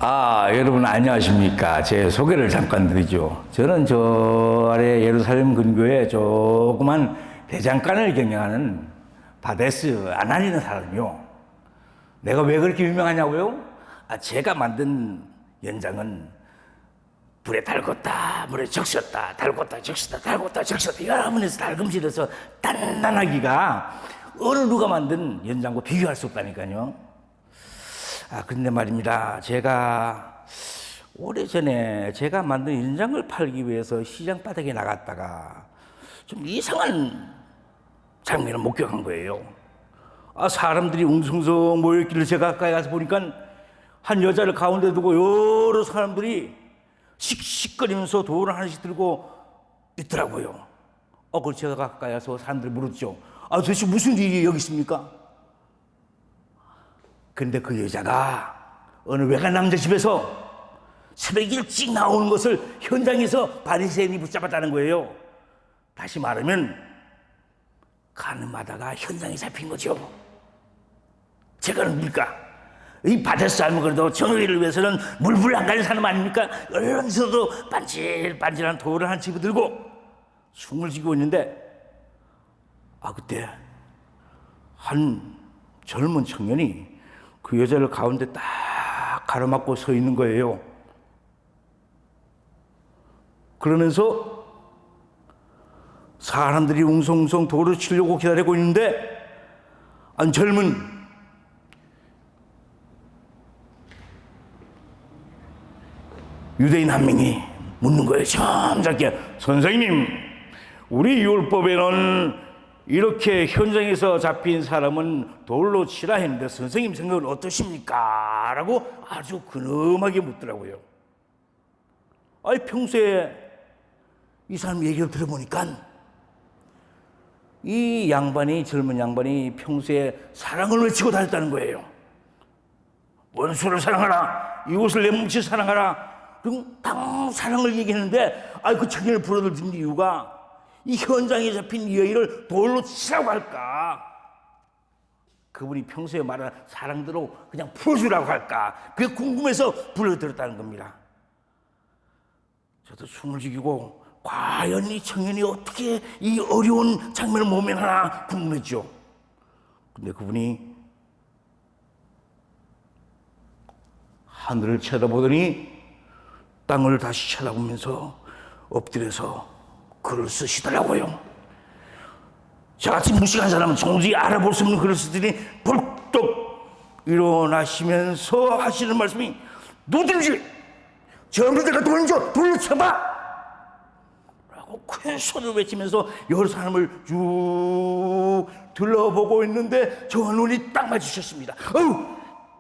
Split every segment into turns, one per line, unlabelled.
여러분 안녕하십니까. 제 소개를 잠깐 드리죠. 저는 저 아래 예루살렘 근교에 조그만 대장간을 경영하는 바데스 아나니는 사람이요. 내가 왜 그렇게 유명하냐고요? 제가 만든 연장은 불에 달궜다, 물에 적셨다, 달궜다, 적셨다, 달궜다, 적셨다 여러 번에서 달금질해서 단단하기가 어느 누가 만든 연장과 비교할 수 없다니까요. 그런데 말입니다. 제가 오래전에 제가 만든 연장을 팔기 위해서 시장 바닥에 나갔다가 좀 이상한 장면을 목격한 거예요. 사람들이 웅성웅성 모여있길래 제가 가까이 가서 보니까 한 여자를 가운데 두고 여러 사람들이 씩씩거리면서 돌을 하나씩 들고 있더라고요. 그걸 제가 가까이 가서 사람들이 물었죠. 도대체 무슨 일이 여기 있습니까? 근데 그 여자가 어느 외간 남자 집에서 새벽 일찍 나오는 것을 현장에서 바리새인이 붙잡았다는 거예요. 다시 말하면 가늠하다가 현장에 잡힌 거죠. 제가 뭡니까? 이 바데스 하면 그래도 정의를 위해서는 물불 안 가는 사람 아닙니까? 얼렁서도 반질반질한 돌을 한 집어 들고 숨을 쉬고 있는데 그때 한 젊은 청년이 그 여자를 가운데 딱 가로막고 서 있는 거예요. 그러면서 사람들이 웅성웅성 돌을 치려고 기다리고 있는데 젊은 유대인 한 명이 묻는 거예요. 점잖게, 선생님, 우리 율법에는 이렇게 현장에서 잡힌 사람은 돌로 치라 했는데 선생님 생각은 어떠십니까? 라고 아주 근엄하게 묻더라고요. 평소에 이 사람 얘기를 들어보니까 이 양반이, 젊은 양반이 평소에 사랑을 외치고 다녔다는 거예요. 원수를 사랑하라, 이웃을 내 몸치 사랑하라. 그럼 당 사랑을 얘기했는데 그 청년을 불러들인 이유가 이 현장에 잡힌 이 여인을 돌로 치라고 할까? 그분이 평소에 말하는 사랑대로 그냥 풀어주라고 할까? 그게 궁금해서 불러들었다는 겁니다. 저도 숨을 죽이고 과연 이 청년이 어떻게 이 어려운 장면을 모면하나 궁금했죠. 근데 그분이 하늘을 쳐다보더니 땅을 다시 쳐다보면서 엎드려서 글을 쓰시더라고요. 저같이 무식한 사람은 도저히 알아볼 수 없는 글을 쓰더니 벌떡 일어나시면서 하시는 말씀이 누구든지 저놈들과 돌 줘, 돌로 쳐봐! 라고 큰 소리를 외치면서 여러 사람을 쭉 둘러보고 있는데 저와 눈이 딱 마주쳤습니다.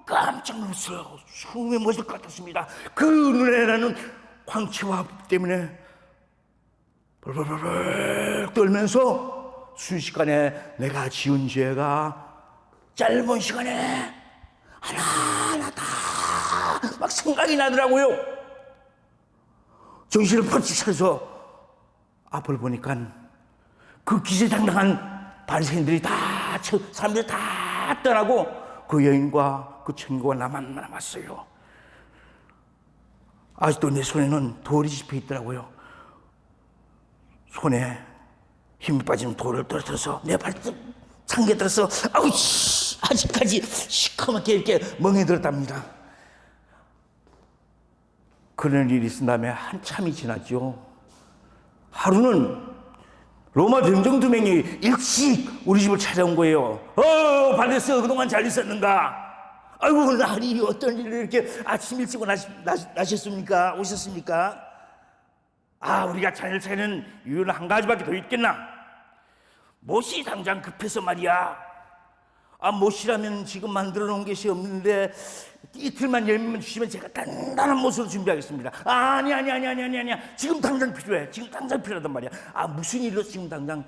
깜짝 놀랐어요. 숨이 멎을 것 같았습니다. 그 눈에 나는 광채와 때문에 벌벌벌 떨면서 순식간에 내가 지은 죄가 짧은 시간에 하나하나 다 막 생각이 나더라고요. 정신을 번쩍 차려서 앞을 보니까 그 기세당당한 바리새인들이 사람들이 다 떠나고 그 여인과 그 청년과 나만 남았어요. 아직도 내 손에는 돌이 집혀 있더라고요. 손에 힘이 빠지면 돌을 떨어뜨려서 내 발등 상기에 들어서 아직까지 시커멓게 이렇게 멍해들었답니다. 그런 일이 있은 다음에 한참이 지났죠. 하루는 로마 병정 2명이 일찍 우리 집을 찾아온 거예요. 바데스 그동안 잘 있었는가? 날이 어떤 일을 이렇게 아침 일찍 나셨습니까? 오셨습니까? 우리가 차릴 차리는 이유는 한 가지밖에 더 있겠나? 못이 당장 급해서 말이야. 못이라면 지금 만들어 놓은 것이 없는데 이틀만 열면 주시면 제가 단단한 못으로 준비하겠습니다. 아니야. 지금 당장 필요해. 지금 당장 필요하단 말이야. 무슨 일로 지금 당장?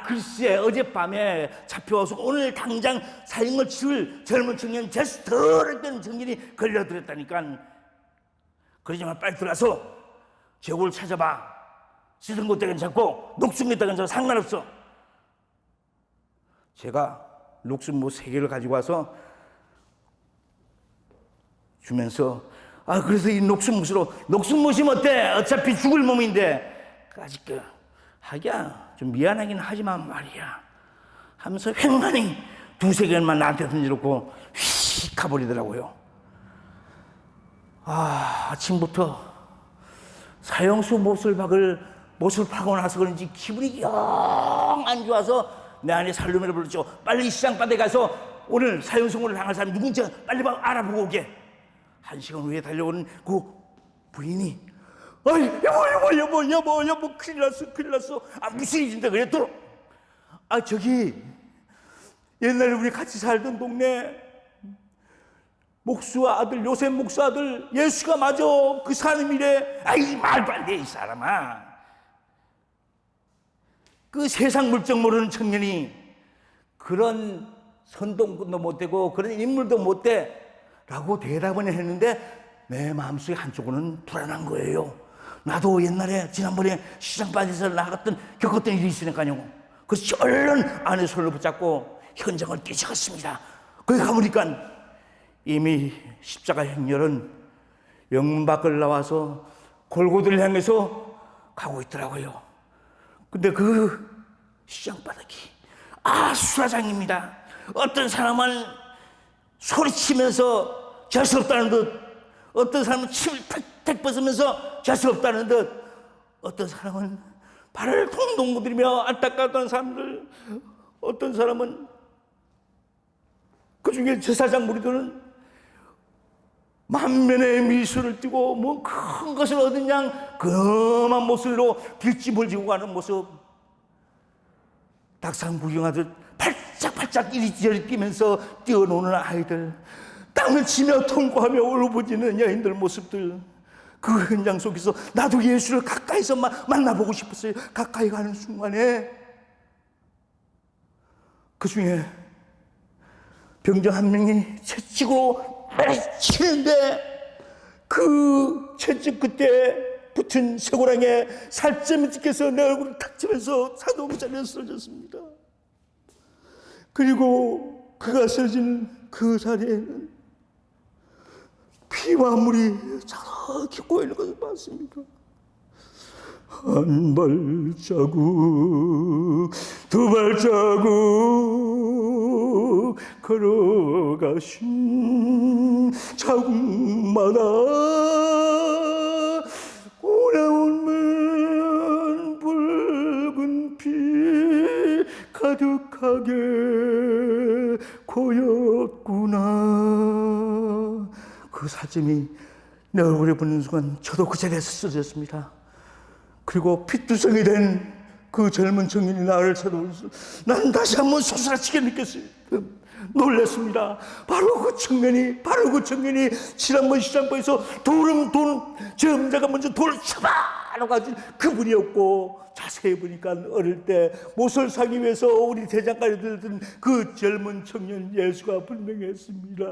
글쎄, 어젯밤에 잡혀와서 오늘 당장 사형을 치를 젊은 청년 제스터랬던 청년이 걸려들었다니까. 그러지만 빨리 들어가서 제국을 찾아봐. 씻은 것도 괜찮고 녹슨 것도 괜찮고 상관없어. 제가 녹슨 뭐 3개를 가지고 와서 주면서 그래서 이 녹슨못으로, 녹슨못이면 어때? 어차피 죽을 몸인데, 아직 하기야, 좀 미안하긴 하지만 말이야. 하면서 횡만히 두세 개만 나한테 던져놓고 휙 가버리더라고요. 아침부터 사형수 못을 박고 나서 그런지 기분이 영 안 좋아서 내 안에 살루메를 불렀죠. 빨리 시장바닥에 가서 오늘 사형수를 당할 사람이 누군지 빨리 알아보고 오게. 1시간 후에 달려오는 그 부인이 여보 큰일 났어. 무슨 일인데 그래 또? 저기 옛날에 우리 같이 살던 동네 목수 아들, 요셉 목수 아들 예수가 맞아. 그 사람이래. 말도 안 돼 이 사람아. 그 세상 물정 모르는 청년이 그런 선동도 못 되고 그런 인물도 못 돼 라고 대답은 했는데 내 마음속에 한쪽으로는 불안한 거예요. 나도 옛날에 지난번에 시장바지에서 겪었던 일이 있으니까요. 그래서 얼른 아내 손을 붙잡고 현장을 뛰쳐갔습니다. 거기 가보니까 이미 십자가 행렬은 영문 밖을 나와서 골고다를 향해서 가고 있더라고요. 근데 그 시장바닥이 아수라장입니다. 어떤 사람은 소리치면서 재수 없다는 듯, 어떤 사람은 침을 팩팩 벗으면서 재수 없다는 듯, 어떤 사람은 발을 동동 무드리며 안타까웠던 사람들, 어떤 사람은 그 중에 제사장 무리들은 만면에 미소를 띠고 뭐 큰 것을 얻은 양 그만 모습으로 뒷짐을 지고 가는 모습, 닭상 구경하듯 팔짝팔짝 이리저리 뛰면서 뛰어노는 아이들, 땅을 치며 통과하며 울부짖는 여인들 모습들, 그 현장 속에서 나도 예수를 가까이서 만나보고 싶었어요. 가까이 가는 순간에 그 중에 병정 한 명이 채찍으로 치는데 그 채찍 끝에 붙은 쇠고랑에 살점이 찍혀서 내 얼굴을 탁 치면서 사도가 잘려 쓰러졌습니다. 그리고 그가 쓰러진 그 자리에는 피와 물이 저렇게 고이는 것을 봤습니다. 한 발자국, 두 발자국 걸어가신 자국마다 오래오면 붉은 피 가득하게 고였구나. 그 사진이 내 얼굴에 붙는 순간 저도 그 자리에서 쓰러졌습니다. 그리고 핏두성이 된 그 젊은 청년이 나를 쳐다보면서 난 다시 한번 소스라치게 느꼈어요. 놀랐습니다. 바로 그 청년이 지난번 시장터에서 점자가 먼저 돌을 쳐바로 가진 그분이었고, 자세히 보니까 어릴 때 못을 사기 위해서 우리 대장간에 들던 그 젊은 청년 예수가 분명했습니다.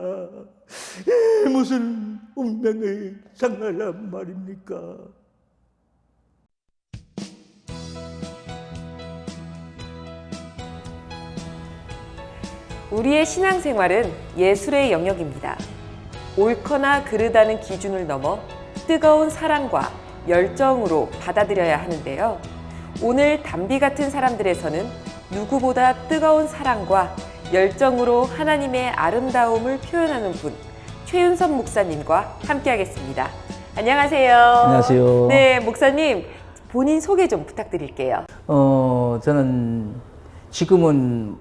무슨 운명의 장난이란 말입니까?
우리의 신앙생활은 예술의 영역입니다. 옳거나 그르다는 기준을 넘어 뜨거운 사랑과 열정으로 받아들여야 하는데요. 오늘 담비 같은 사람들에서는 누구보다 뜨거운 사랑과 열정으로 하나님의 아름다움을 표현하는 분, 최윤선 목사님과 함께하겠습니다. 안녕하세요.
안녕하세요.
네, 목사님 본인 소개 좀 부탁드릴게요.
저는 지금은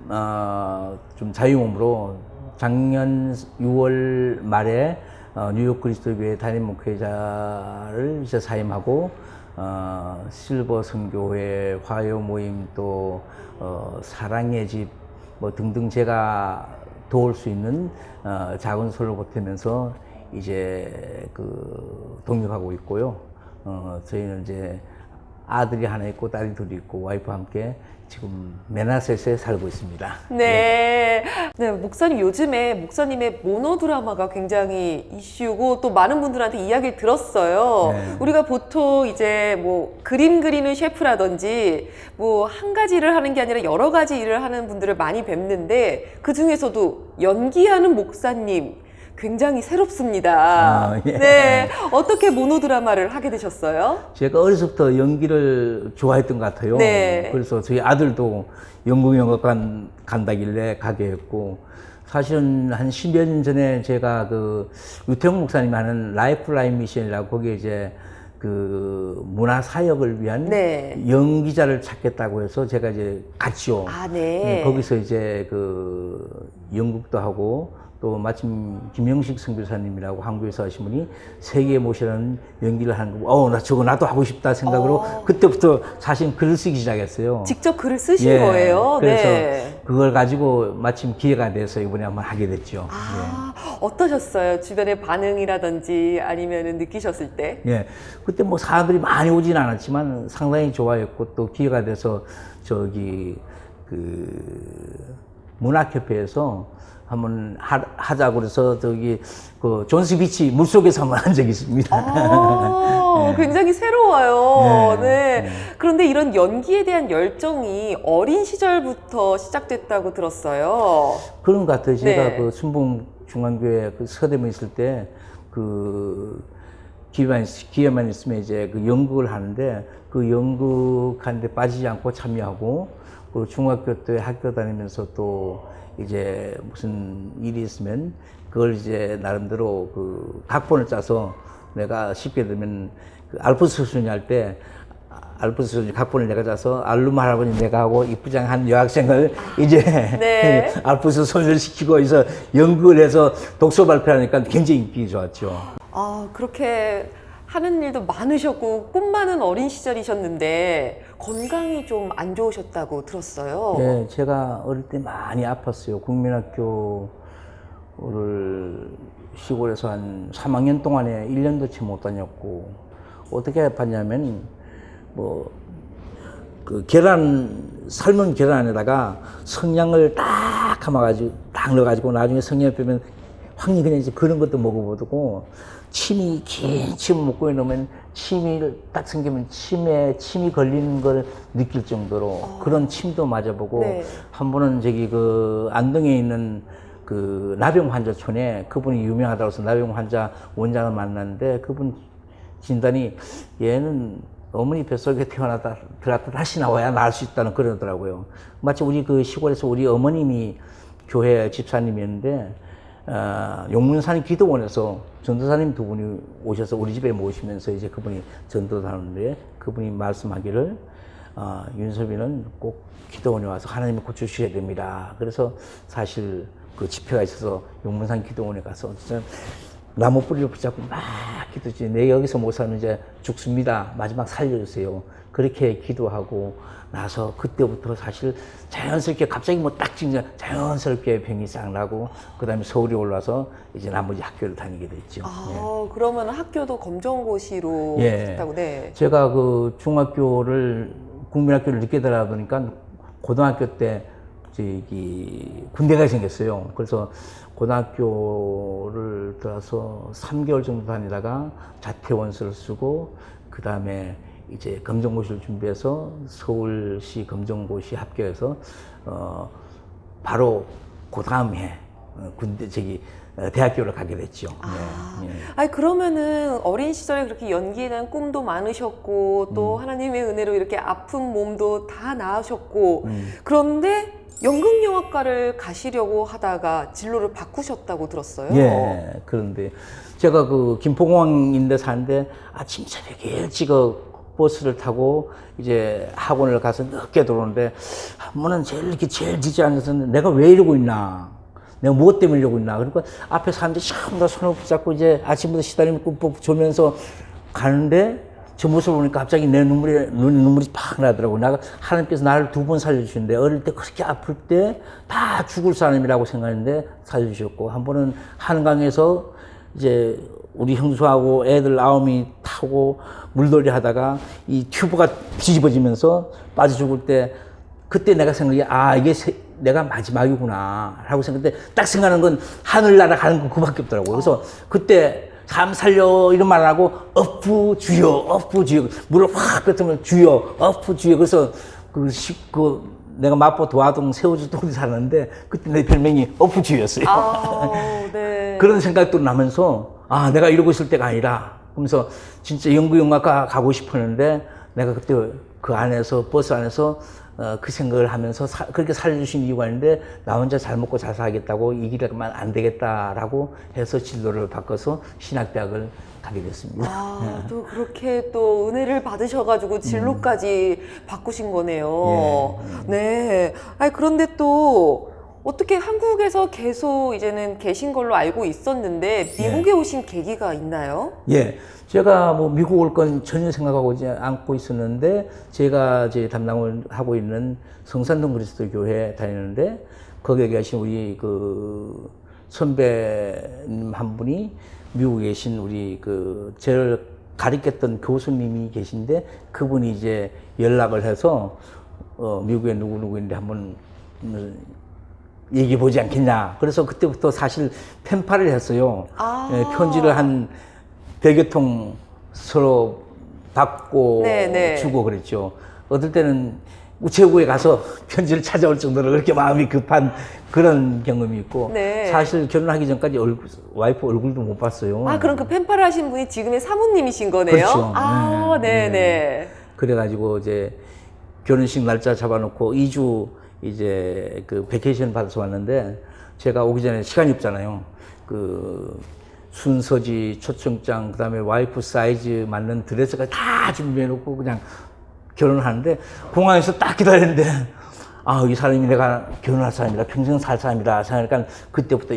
좀 자유몸으로 작년 6월 말에 뉴욕 그리스도교회 담임 목회자를 이제 사임하고 실버 선교회, 화요 모임, 또 사랑의 집 뭐 등등 제가 도울 수 있는 작은 소를 보태면서 이제 독립하고 있고요. 저희는 이제 아들이 하나 있고 딸이 둘이 있고 와이프와 함께 지금 메나셋에 살고 있습니다.
네. 목사님 요즘에 목사님의 모노드라마가 굉장히 이슈고 또 많은 분들한테 이야기를 들었어요.
네.
우리가 보통 이제 뭐 그림 그리는 셰프라든지 뭐 한 가지 일을 하는 게 아니라 여러 가지 일을 하는 분들을 많이 뵙는데 그 중에서도 연기하는 목사님 굉장히 새롭습니다.
아, 예.
네. 어떻게 모노드라마를 하게 되셨어요?
제가 어려서부터 연기를 좋아했던 것 같아요.
네.
그래서 저희 아들도 연극영화관 간다길래 가게 했고, 사실은 한 10여 년 전에 제가 그 유태용 목사님이 하는 라이프라인 미션이라고 거기에 이제 그 문화 사역을 위한
네.
연기자를 찾겠다고 해서 제가 이제 갔죠.
아, 네.
거기서 이제 그 연극도 하고 또 마침 김영식 선교사님이라고 한국에서 하신 분이 세계에 모시라는 연기를 하는 거, 나 저거 나도 하고 싶다 생각으로 그때부터 사실 글을 쓰기 시작했어요.
직접 글을 쓰신
예,
거예요?
그래서
네.
그걸 가지고 마침 기회가 돼서 이번에 한번 하게 됐죠.
아, 어떠셨어요? 주변의 반응이라든지 아니면 느끼셨을 때?
예. 그때 뭐 사람들이 많이 오진 않았지만 상당히 좋아했고 또 기회가 돼서 저기 그 문학협회에서 한번 하자고 그래서 저기 그 존스 비치 물속에서 한번 한 적이 있습니다.
아, 굉장히 새로워요.
네.
네. 그런데 이런 연기에 대한 열정이 어린 시절부터 시작됐다고 들었어요.
그런 것 같아요. 제가
네.
그 순봉 중앙교회 그 서대문에 있을 때 그 기회만 있으면 이제 그 연극을 하는데 그 연극하는데 빠지지 않고 참여하고 그리고 중학교 때 학교 다니면서 또 이제 무슨 일이 있으면 그걸 이제 나름대로 그 각본을 짜서 내가 쉽게 들면 그 알프스 수준이 할 때 알프스 수준 각본을 내가 짜서 알룸 할아버지 내가 하고 이쁘장한 여학생을 이제
네.
알프스 소멸시키고 해서 연극을 해서 독서 발표하니까 굉장히 인기 좋았죠.
아, 그렇게 하는 일도 많으셨고 꿈 많은 어린 시절이셨는데 건강이 좀 안 좋으셨다고 들었어요.
네, 제가 어릴 때 많이 아팠어요. 국민학교를 시골에서 한 3학년 동안에 1년도 채 못 다녔고, 어떻게 아팠냐면, 그 삶은 계란 안에다가 성냥을 딱 감아가지고, 딱 넣어가지고, 나중에 성냥 빼면 황리 그냥 이제 그런 것도 먹어보고, 긴 침을 먹고 있으면 침이 딱 생기면 침이 걸리는 걸 느낄 정도로 그런 침도 맞아보고
네.
한 번은 저기 그 안동에 있는 그 나병 환자촌에 그분이 유명하다고 해서 나병 환자 원장을 만났는데 그분 진단이 얘는 어머니 뱃속에 들어갔다 다시 나와야 나을 수 있다는 그러더라고요. 마치 우리 그 시골에서 우리 어머님이 교회 집사님이었는데 용문산 기도원에서 전도사님 두 분이 오셔서 우리 집에 모시면서 이제 그분이 전도를 하는데 그분이 말씀하기를 윤섭이는 꼭 기도원에 와서 하나님이 고쳐주셔야 됩니다. 그래서 사실 그 집회가 있어서 용문산 기도원에 가서 진짜 나무 뿌리를 붙잡고 막 기도지. 내 여기서 못 살면 이제 죽습니다. 마지막 살려주세요. 그렇게 기도하고 나서 그때부터 사실 자연스럽게 갑자기 뭐 딱 진짜 자연스럽게 병이 싹 나고 그 다음에 서울에 올라서 이제 나머지 학교를 다니게 됐죠.
아, 그러면 학교도 검정고시로
예.
했다고, 네.
제가 그 국민학교를 늦게 들어가보니까 고등학교 때 저기 군대가 생겼어요. 그래서 고등학교를 들어서 3개월 정도 다니다가 자퇴원서를 쓰고 그 다음에 이제 검정고시를 준비해서 서울시 검정고시 합격해서 바로 그 다음 해 대학교를 가게 됐죠. 네, 네.
아니, 그러면은 어린 시절에 그렇게 연기에 대한 꿈도 많으셨고 또 하나님의 은혜로 이렇게 아픈 몸도 다 나으셨고 그런데 연극영화과를 가시려고 하다가 진로를 바꾸셨다고 들었어요.
예, 그런데 제가 그 김포공항인데 사는데 아침 새벽에 일찍 버스를 타고 이제 학원을 가서 늦게 들어오는데 한 번은 제일 늦지 않아서 내가 왜 이러고 있나, 내가 무엇 때문에 이러고 있나. 그러니까 앞에 사람들이 전부 다 손을 붙잡고 이제 아침부터 시다리면 꾹꾹 조면서 가는데 저 모습을 보니까 갑자기 내 눈물이 팍 나더라고. 내가 하나님께서 나를 2번 살려주셨는데 어릴 때 그렇게 아플 때 다 죽을 사람이라고 생각했는데 살려주셨고, 한 번은 한강에서 이제 우리 형수하고 애들 9명이 타고 물놀이 하다가 이 튜브가 뒤집어지면서 빠져 죽을 때 그때 내가 생각해, 이게 내가 마지막이구나 라고 생각했는데 딱 생각하는 건 하늘 날아가는 거 그밖에 없더라고요. 그래서 그때 삶 살려 이런 말 안 하고 어프 주여 물을 확 뱉으면 주여 어프 주여. 그래서 내가 마포 도화동 세우주 동네 살았는데 그때 내 별명이 어프주였어요.
네.
그런 생각도 나면서 내가 이러고 있을 때가 아니라 그러면서 진짜 연구영화과 가고 싶었는데 내가 그때 그 안에서 버스 안에서 그 생각을 하면서 그렇게 살려주신 이유가 있는데 나 혼자 잘 먹고 잘 살겠다고 이 길만 안 되겠다라고 해서 진로를 바꿔서 신학대학을 가게 됐습니다.
또 그렇게 또 은혜를 받으셔가지고 진로까지 바꾸신 거네요. 네. 아니, 그런데 또 어떻게 한국에서 계속 이제는 계신 걸로 알고 있었는데 미국에 오신 계기가 있나요?
예. 제가 뭐 미국 올 건 전혀 생각하고 않고 있었는데 제가 이제 담당을 하고 있는 성산동 그리스도 교회 다니는데 거기에 계신 우리 그 선배님 한 분이 미국에 계신 우리 그 저를 가르쳤던 교수님이 계신데 그분이 이제 연락을 해서 미국에 누구누구인데 한번 얘기해 보지 않겠냐. 그래서 그때부터 사실 펜팔을 했어요. 예, 편지를 한 100여 통 서로 받고
네네.
주고 그랬죠. 어떨 때는 우체국에 가서 편지를 찾아올 정도로 그렇게 마음이 급한 그런 경험이 있고
네.
사실 결혼하기 전까지 와이프 얼굴도 못 봤어요.
그럼 그 펜팔을 하신 분이 지금의 사모님이신 거네요?
그렇죠.
네네.
그래가지고 이제 결혼식 날짜 잡아놓고 2주 이제 그 베케이션 받아서 왔는데 제가 오기 전에 시간이 없잖아요. 그 순서지, 초청장, 그다음에 와이프 사이즈 맞는 드레스까지 다 준비해놓고 그냥 결혼하는데 공항에서 딱 기다리는데 이 사람이 내가 결혼할 사람이다, 평생 살 사람이다 생각하니까 그때부터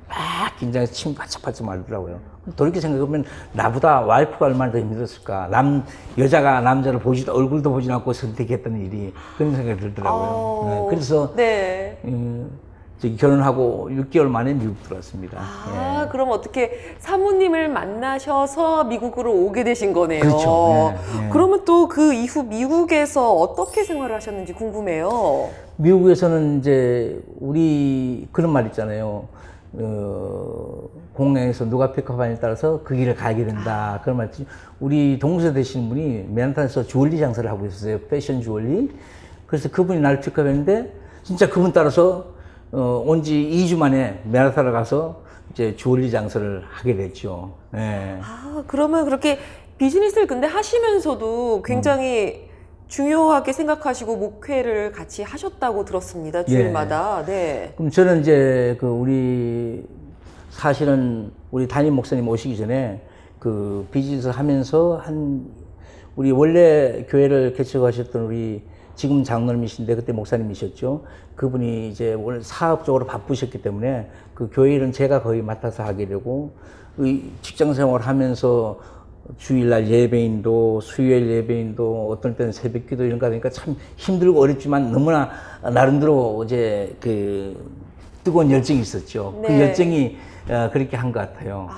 막 긴장해서 침이 바짝바짝 말더라고요. 돌이켜 생각해보면 나보다 와이프가 얼마나 더 힘들었을까. 여자가 남자를 얼굴도 보지 않고 선택했던 일이 그런 생각이 들더라고요. 네, 그래서
네.
저기 결혼하고 6개월 만에 미국 들어왔습니다.
그럼 어떻게 사모님을 만나셔서 미국으로 오게 되신 거네요.
그렇죠.
그러면 또 그 이후 미국에서 어떻게 생활을 하셨는지 궁금해요.
미국에서는 이제 우리 그런 말 있잖아요. 공항에서 누가 픽업하냐에 따라서 그 길을 가게 된다. 그런 말 있지. 우리 동서 되시는 분이 맨하탄에서 주얼리 장사를 하고 있었어요. 패션 주얼리. 그래서 그분이 날 픽업했는데 진짜 그분 따라서 온 지 2주 만에 맨하탄을 가서 이제 주얼리 장사를 하게 됐죠. 네.
그러면 그렇게 비즈니스를 근데 하시면서도 굉장히 중요하게 생각하시고 목회를 같이 하셨다고 들었습니다. 주일마다. 네.
그럼 저는 이제 사실은 우리 담임 목사님 오시기 전에 그 비즈니스 하면서 우리 원래 교회를 개척하셨던 우리 지금 장로님이신데 그때 목사님이셨죠. 그분이 이제 원래 사업적으로 바쁘셨기 때문에 그 교회 일은 제가 거의 맡아서 하게 되고 직장 생활을 하면서 주일날 예배인도 수요일 예배인도 어떤 때는 새벽기도 이런 거 하니까 참 힘들고 어렵지만 너무나 나름대로 이제 그 뜨거운 열정이 있었죠.
네.
그 열정이 그렇게 한 것 같아요.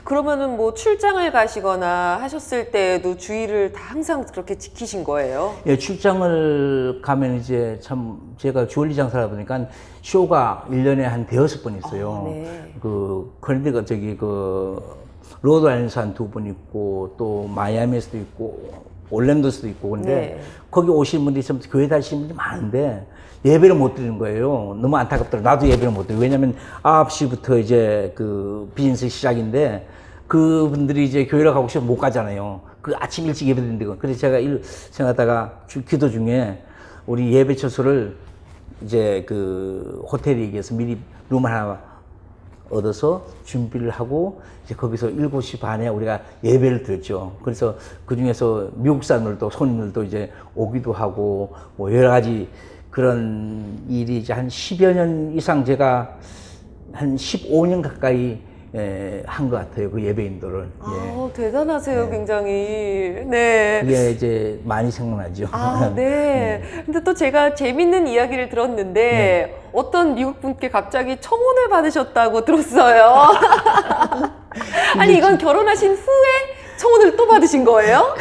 그러면은 뭐 출장을 가시거나 하셨을 때에도 주의를 다 항상 그렇게 지키신 거예요?
예, 출장을 가면 이제 참 제가 주얼리 장사를 하다 보니까 쇼가 1년에 한 5번 있어요.
네.
그런데 로드아일랜드에서 한 2번 있고 또 마이애미에서도 있고 올랜도에서도 있고 근데 거기 오시는 분들이 좀 교회 다니시는 분들이 많은데 예배를 못 드리는 거예요. 너무 안타깝더라고요. 나도 예배를 못 드려요. 왜냐면 9시부터 이제 그 비즈니스 시작인데 그분들이 이제 교회를 가고 싶으면 못 가잖아요. 그 아침 일찍 예배 드린다고. 그래서 제가 생각하다가 기도 중에 우리 예배 처소를 이제 그 호텔에 얘기해서 미리 룸 하나 얻어서 준비를 하고 이제 거기서 7시 반에 우리가 예배를 드렸죠. 그래서 그 중에서 미국 사람들도 손님들도 이제 오기도 하고 뭐 여러 가지 그런 일이 이제 한 10여 년 이상 제가 한 15년 가까이 한 것 같아요. 그 예배인들을.
대단하세요, 굉장히. 네.
그게 이제 많이 생각나죠.
네. 근데 또 제가 재밌는 이야기를 들었는데 어떤 미국 분께 갑자기 청혼을 받으셨다고 들었어요. 아니, 이건 결혼하신 후에 청혼을 또 받으신 거예요?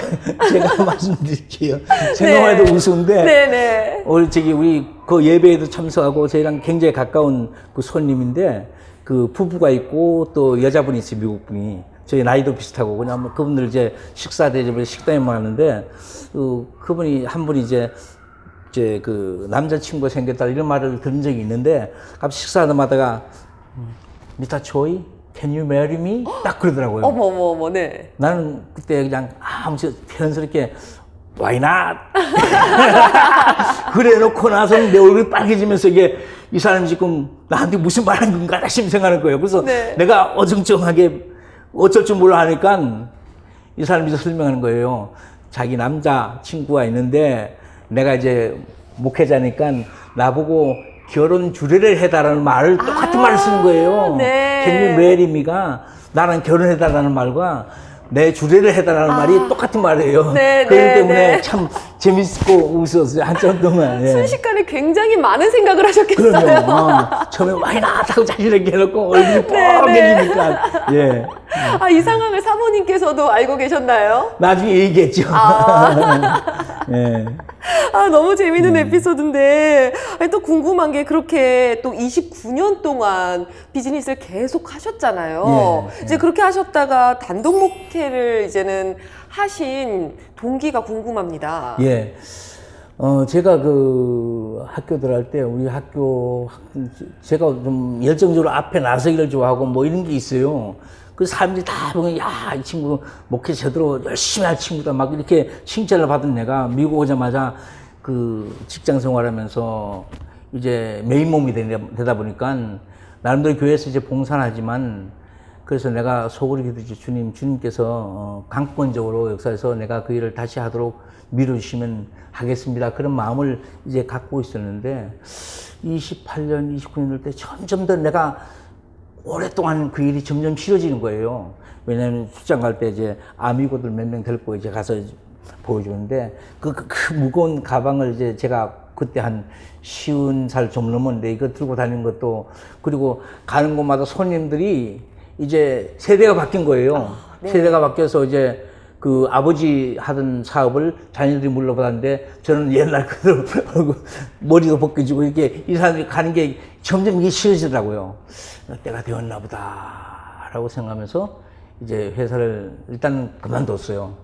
제가 말씀드릴게요. 생각만 해도 우스운데.
네네.
우리 그 예배에도 참석하고 저희랑 굉장히 가까운 그 손님인데 그 부부가 있고 또 여자분이 있어요. 미국 분이. 저희 나이도 비슷하고 그냥 그분들 이제 식사 대접을 식당에만 하는데 그분이 한 분이 이제 이제 그 남자친구가 생겼다 이런 말을 들은 적이 있는데 갑자기 식사하다가 미스터 초이, can you marry me? 딱 그러더라고요.
어머, 네.
나는 그때 그냥 아무튼 태연스럽게 Why not? 그래 놓고 나서는 내 얼굴이 빨개지면서 이게 이 사람이 지금 나한테 무슨 말하는 건가 싶은 생각하는 거예요. 그래서
네.
내가 어정쩡하게 어쩔 줄 몰라 하니까 이 사람이 설명하는 거예요. 자기 남자 친구가 있는데 내가 이제 목회자니까 나보고 결혼 주례를 해달라는 말을 똑같은 말을 쓰는 거예요.
네.
Can you marry me가 나랑 결혼해달라는 말과 내 주례를 해달라는 말이 똑같은 말이에요.
네,
그렇기
네,
때문에
네.
참 재밌고 웃었어요. 한참 동안. 예.
순식간에 굉장히 많은 생각을 하셨겠어요.
그러면 처음에 많이 나왔다고 자신있게 해놓고 얼굴이
네,
뻐개지니까 예.
아, 이 상황을 사모님께서도 알고 계셨나요?
나중에 얘기했죠. 예.
아, 너무 재밌는 에피소드인데, 아니, 또 궁금한 게 그렇게 또 29년 동안 비즈니스를 계속 하셨잖아요.
예,
이제 그렇게 하셨다가 단독 목회를 이제는 하신 동기가 궁금합니다.
예. 제가 그 학교 들어갈 때 우리 제가 좀 열정적으로 앞에 나서기를 좋아하고 뭐 이런 게 있어요. 그 사람들이 다 보면 야, 이 친구 목회 제대로 열심히 할 친구다 막 이렇게 칭찬을 받은 내가 미국 오자마자 그 직장 생활하면서 이제 메인 몸이 되다 보니까 나름대로 교회에서 이제 봉사를 하지만 그래서 내가 속으로 기도했지 주님께서 강권적으로 역사에서 내가 그 일을 다시 하도록 밀어주시면 하겠습니다. 그런 마음을 이제 갖고 있었는데 28년, 29년 될 때 점점 더 내가 오랫동안 그 일이 점점 싫어지는 거예요. 왜냐하면 출장 갈 때 이제 아미고들 몇 명 데리고 이제 가서 보여주는데 그 무거운 가방을 이제 제가 그때 한 50살 좀 넘었는데 이거 들고 다니는 것도 그리고 가는 곳마다 손님들이 이제 세대가 바뀐 거예요.
네.
세대가 바뀌어서 이제 그 아버지 하던 사업을 자녀들이 물러받았는데 저는 옛날 그대로 머리도 벗겨지고 이렇게 이 사람들이 가는 게 점점 이게 싫어지더라고요. 때가 되었나 보다라고 생각하면서 이제 회사를 일단 그만뒀어요.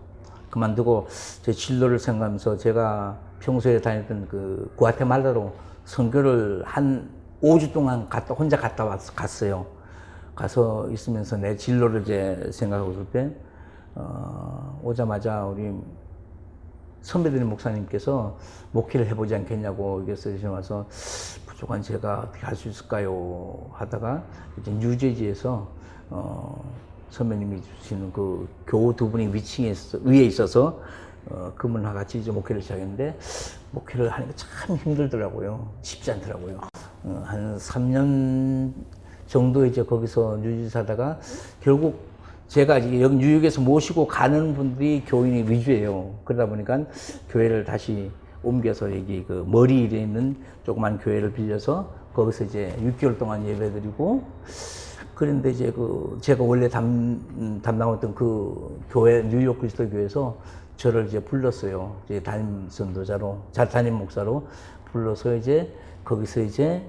그만두고 제 진로를 생각하면서 제가 평소에 다녔던 그 구아테말라로 선교를 한 5주 동안 혼자 갔어요. 가서 있으면서 내 진로를 이제 생각하고 있을 때 오자마자 우리 선배들인 목사님께서 목회를 해보지 않겠냐고 얘기해서 와서 부족한 제가 어떻게 할 수 있을까요? 하다가 이제 뉴저지에서 선배님이 주시는 그 교우 두 분이 위에 있어서 그분과 같이 이제 목회를 시작했는데 목회를 하는 게 참 힘들더라고요. 쉽지 않더라고요. 한 3년 정도 이제 거기서 뉴저지 살다가 결국 제가 이제 여기 뉴욕에서 모시고 가는 분들이 교인이 위주예요. 그러다 보니까 교회를 다시 옮겨서 여기 그 머리에 있는 조그만 교회를 빌려서 거기서 이제 6개월 동안 예배드리고 그런데 이제 그 제가 원래 담당했던 그 교회 뉴욕 그리스도 교회에서 저를 이제 불렀어요. 이제 담임 선도자로 담임 목사로 불러서 이제 거기서 이제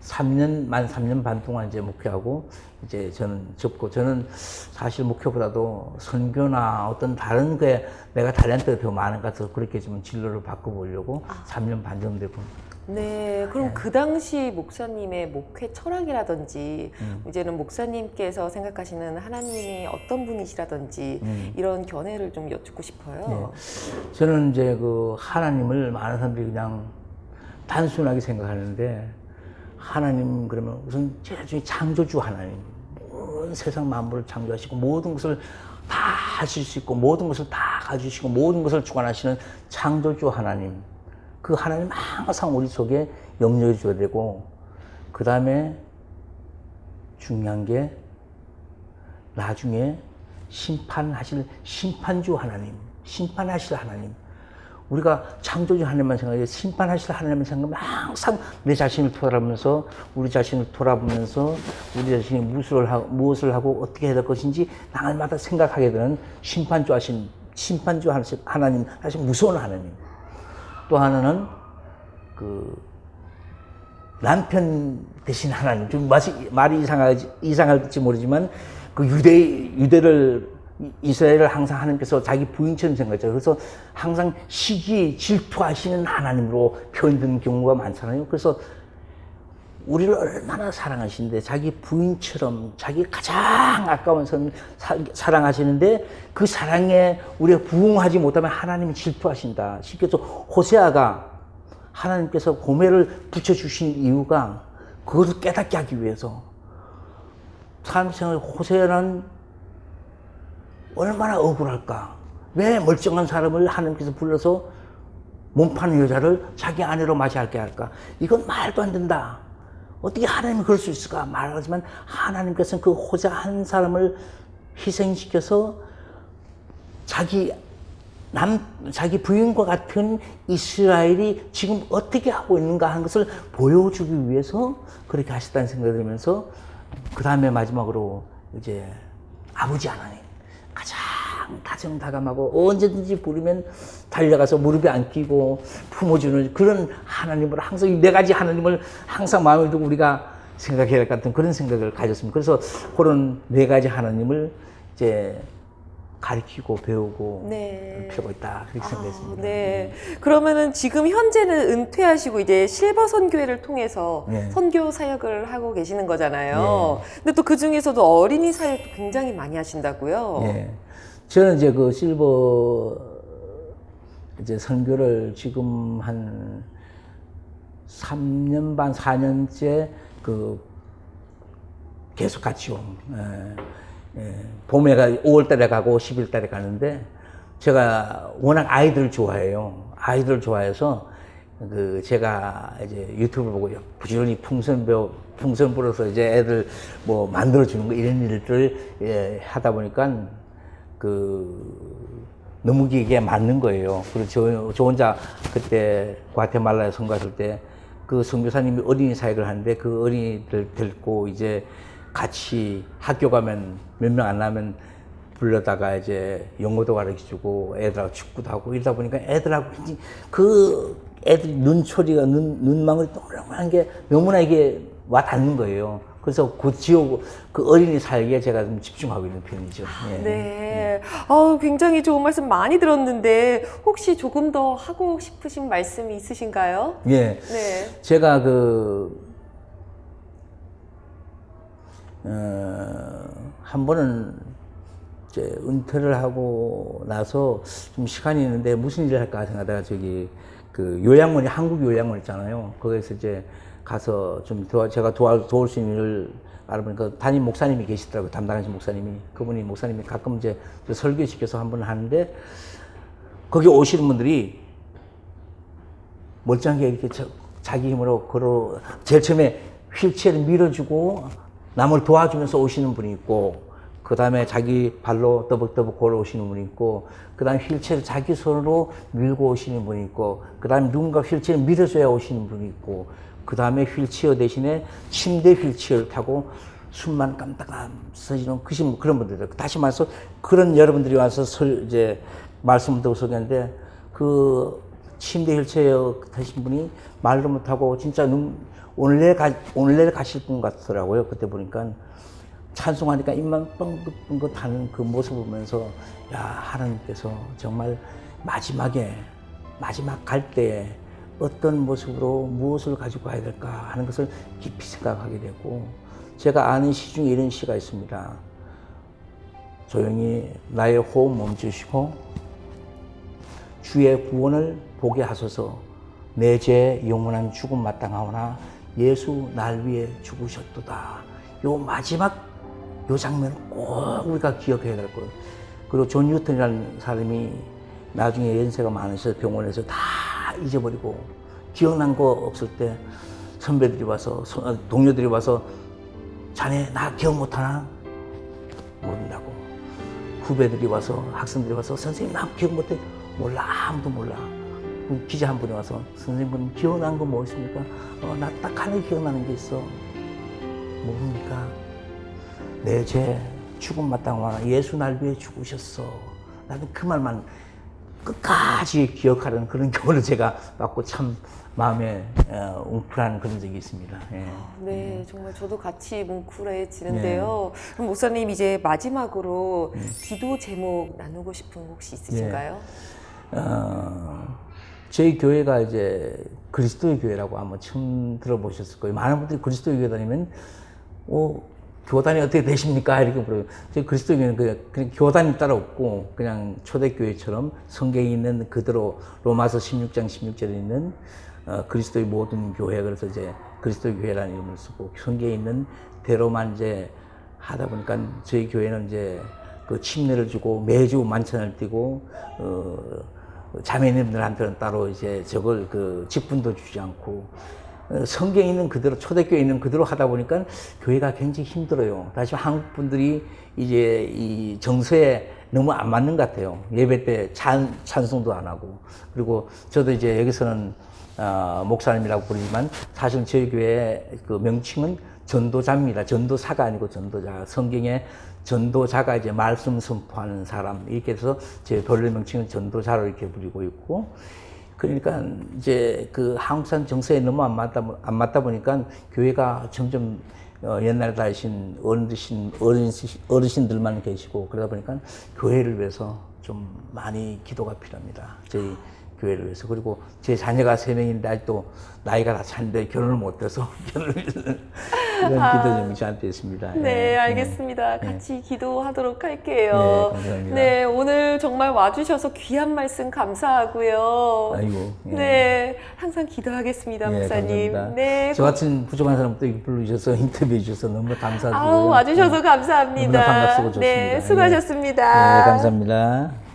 3년 반 동안 이제 목회하고 이제 저는 접고 저는 사실 목회보다도 선교나 어떤 다른 거에 내가 탤런트가 더 많은 것 같아서 그렇게 좀 진로를 바꿔보려고 3년 반 정도 되고.
네, 그럼 그 당시 목사님의 목회 철학이라든지 이제는 목사님께서 생각하시는 하나님이 어떤 분이시라든지 이런 견해를 좀 여쭙고 싶어요.
네. 저는 이제 그 하나님을 많은 사람들이 그냥 단순하게 생각하는데 하나님 그러면 우선 제일 중에 창조주 하나님, 온 세상 만물을 창조하시고 모든 것을 다 하실 수 있고 모든 것을 다 가지시고 모든 것을 주관하시는 창조주 하나님, 그 하나님 항상 우리 속에 영역해 줘야 되고 그 다음에 중요한 게 나중에 심판주 하나님, 심판하실 하나님. 우리가 창조주 하나님만 생각해 심판하실 하나님만 생각하면 항상 내 자신을 돌아보면서 우리 자신을 돌아보면서 우리 자신이 무엇을 하고 어떻게 해야 될 것인지 날마다 생각하게 되는 심판주 하나님, 아주 무서운 하나님. 또 하나는 그 남편 대신 하나님. 좀 말이 이상할지 모르지만 그 유대를 이스라엘을 항상 하나님께서 자기 부인처럼 생각했죠. 그래서 항상 시기 질투하시는 하나님으로 표현되는 경우가 많잖아요. 그래서 우리를 얼마나 사랑하시는데 자기 부인처럼 자기 가장 아까운 사람을 사랑하시는데 그 사랑에 우리가 부응하지 못하면 하나님이 질투하신다. 쉽게 해서 호세아가 하나님께서 고매를 붙여주신 이유가 그것을 깨닫게 하기 위해서. 사람 생각에 호세아는 얼마나 억울할까. 왜 멀쩡한 사람을 하나님께서 불러서 몸 파는 여자를 자기 아내로 맞이하게 할까. 이건 말도 안 된다. 어떻게 하나님이 그럴 수 있을까 말하지만 하나님께서는 그 호자 한 사람을 희생시켜서 자기 부인과 같은 이스라엘이 지금 어떻게 하고 있는가 하는 것을 보여주기 위해서 그렇게 하셨다는 생각이 들면서 그 다음에 마지막으로 이제 아버지 하나님 가장 다정다감하고 언제든지 부르면 달려가서 무릎에 앉히고 품어주는 그런 하나님으로 항상 이 네 가지 하나님을 항상 마음에 두고 우리가 생각해야 할 것 같은 그런 생각을 가졌습니다. 그래서 그런 네 가지 하나님을 이제 가르치고 배우고
네.
필요가 있다 그렇게 생각했습니다.
네. 그러면은 지금 현재는 은퇴하시고 이제 실버 선교회를 통해서
네.
선교 사역을 하고 계시는 거잖아요.
네.
근데 또 그 중에서도 어린이 사역도 굉장히 많이 하신다고요.
예. 저는 이제 그 실버 이제 선교를 지금 한 3년 반, 4년째 그 계속 갔죠. 봄에 5월 달에 가고 10일 달에 가는데 제가 워낙 아이들을 좋아해요. 아이들을 좋아해서 그 제가 이제 유튜브 보고 부지런히 풍선 불어서 이제 애들 뭐 만들어주는 거 이런 일들을 하다 보니까 너무 이게 맞는 거예요. 그리고 저 혼자 그때 과테말라에 선교했을 때 그 선교사님이 어린이 사역을 하는데 그 어린이들 데리고 이제 같이 학교 가면 몇 명 안 나면 불러다가 이제 영어도 가르쳐주고 애들하고 축구도 하고 이러다 보니까 애들하고 그 애들 눈초리가 눈망울이 동그란 게 너무나 이게 와 닿는 거예요. 그래서 그 어린이 사역에 제가 좀 집중하고 있는 편이죠. 예.
네. 굉장히 좋은 말씀 많이 들었는데 혹시 조금 더 하고 싶으신 말씀이 있으신가요?
예.
네.
제가 한 번은 이제 은퇴를 하고 나서 좀 시간이 있는데 무슨 일을 할까 생각하다가 요양원이 한국 요양원 있잖아요. 거기서 이제 가서 좀 제가 도울 수 있는 일을 알아보니까 담임 목사님이 계시더라고요. 담당하신 목사님이 가끔 이제 설교시켜서 한 번 하는데 거기 오시는 분들이 멀쩡하게 이렇게 자기 힘으로 제일 처음에 휠체어를 밀어주고 남을 도와주면서 오시는 분이 있고 그 다음에 자기 발로 떠벅떠벅 걸어오시는 분이 있고 그 다음에 휠체어를 자기 손으로 밀고 오시는 분이 있고 그 다음에 누군가 휠체어를 밀어줘야 오시는 분이 있고 그 다음에 휠체어 대신에 침대 휠체어를 타고 숨만 깜빡깜 서지는 그런 분들. 다시 말해서 그런 여러분들이 와서 이제 말씀을 듣고 소개하는데 그 침대 휠체어 타신 분이 말도 못하고 진짜 오늘 내일 가실 분 같더라고요. 그때 보니까 찬송하니까 입만 뻥긋뻥긋 하는 그 모습을 보면서 야, 하나님께서 정말 마지막 갈 때에 어떤 모습으로 무엇을 가지고 가야 될까 하는 것을 깊이 생각하게 되고 제가 아는 시 중에 이런 시가 있습니다. 조용히 나의 호흡 멈추시고 주의 구원을 보게 하소서. 내 죄 영원한 죽음 마땅하오나 예수 날 위해 죽으셨도다. 요 마지막 요 장면을 꼭 우리가 기억해야 될 거예요. 그리고 존 뉴턴이라는 사람이 나중에 연세가 많으셔서 병원에서 다 잊어버리고 기억난 거 없을 때 선배들이 와서 동료들이 와서 자네 나 기억 못하나? 모른다고. 후배들이 와서 학생들이 와서 선생님 나 기억 못해? 몰라. 아무도 몰라. 기자 한 분이 와서 선생님 기억난 거 뭐 있습니까? 나 딱 하나 기억나는 게 있어. 뭡니까? 내 죄 죽음 마땅하나 예수 날 위해 죽으셨어. 나는 그 말만 끝까지 기억하는 그런 교훈을 제가 받고 참 마음에 웅크란 그런 적이 있습니다. 예.
네, 정말 저도 같이 뭉클해지는데요. 그럼 목사님 이제 마지막으로 기도 제목 나누고 싶은 거 혹시 있으신가요?
저희 교회가 이제 그리스도의 교회라고 아마 처음 들어보셨을 거예요. 많은 분들이 그리스도의 교회 다니면, 교단이 어떻게 되십니까? 이렇게 물어요. 저희 그리스도의 교회는 그냥 교단이 따로 없고, 그냥 초대교회처럼 성경에 있는 그대로 로마서 16장 16절에 있는 그리스도의 모든 교회, 그래서 이제 그리스도의 교회라는 이름을 쓰고, 성경에 있는 대로만 이제 하다 보니까 저희 교회는 이제 그 침례를 주고 매주 만찬을 띄고, 자매님들한테는 따로 이제 저걸 그 직분도 주지 않고 성경에 있는 그대로 초대교회에 있는 그대로 하다 보니까 교회가 굉장히 힘들어요. 다시 한국 분들이 이제 이 정서에 너무 안 맞는 것 같아요. 예배 때 찬송도 안 하고. 그리고 저도 이제 여기서는 목사님이라고 부르지만 사실 저희 교회 그 명칭은 전도자입니다. 전도사가 아니고 전도자. 성경에 전도자가 이제 말씀 선포하는 사람 이렇게 해서 제 본래 명칭은 전도자로 이렇게 부르고 있고, 그러니까 이제 그 한국산 정서에 너무 안 맞다 보니까 교회가 점점 옛날 다신 어르신들만 계시고 그러다 보니까 교회를 위해서 좀 많이 기도가 필요합니다. 저희 교회를 위해서. 그리고 제 자녀가 3명인데 아직도 나이가 다 찼는데 결혼을 못해서 결혼을 이런 기도 좀 저한테 있습니다.
네, 알겠습니다. 같이 기도하도록
네,
할게요.
감사합니다.
네, 오늘 정말 와주셔서 귀한 말씀 감사하고요.
아이고.
네, 항상 기도하겠습니다,
네,
목사님.
감사합니다.
네,
저 같은 부족한 사람도 이렇게 불러주셔서 인터뷰해 주셔서 너무 감사드리고요.
와주셔서 감사합니다.
너무나 반갑고 좋습니다.
네, 수고하셨습니다.
네, 감사합니다.